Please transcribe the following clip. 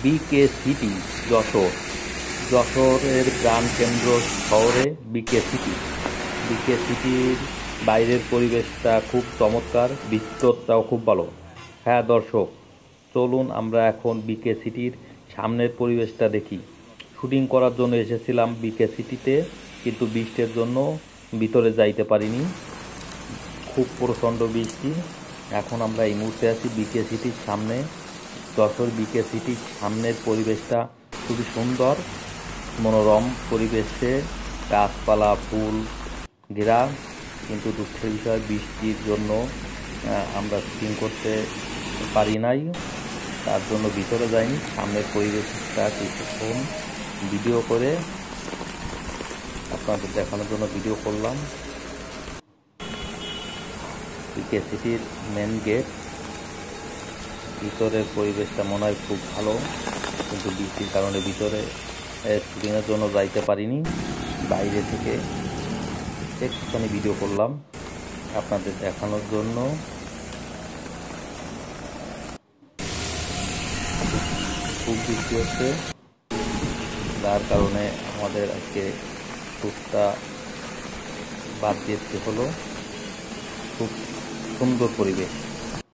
বিকে city Jessore. যশোরের প্রাণকেন্দ্র শহরে বিকে সিটি। বিকে সিটির বাইরের পরিবেশটা খুব চমৎকার, ভিতরটাও খুব ভালো। হ্যাঁ দর্শক, চলুন আমরা এখন বিকে সিটির সামনের পরিবেশটা দেখি। শুটিং করার জন্য এসেছিলাম বিকে সিটিতে, কিন্তু বৃষ্টির জন্য ভিতরে যাইতে পারিনি। খুব প্রচণ্ড বৃষ্টি। এখন আমরা এই মুহূর্তে আছি বিকে সিটির সামনে। যশোর বিকে সিটির সামনের পরিবেশটা খুবই সুন্দর, মনোরম পরিবেশে, গাছপালা, ফুল ঘেরা। কিন্তু দুঃখের বিষয়, বৃষ্টির জন্য আমরা শুটিং করতে পারি নাই, তার জন্য ভিতরে যাইনি। সামনের পরিবেশটা কিছুক্ষণ ভিডিও করে আপনাদের দেখানোর জন্য ভিডিও করলাম। বিকে সিটির মেন গেট, ভিতরের পরিবেশটা মনে হয় খুব ভালো, কিন্তু বৃষ্টির কারণে ভিতরে শুটিংয়ের জন্য যাইতে পারিনি। বাইরে থেকে একটুখানি ভিডিও করলাম আপনাদের দেখানোর জন্য। খুব বৃষ্টি হচ্ছে, যার কারণে আমাদের আজকে শ্যুটটা বাদ দিতে হলো। খুব সুন্দর পরিবেশ।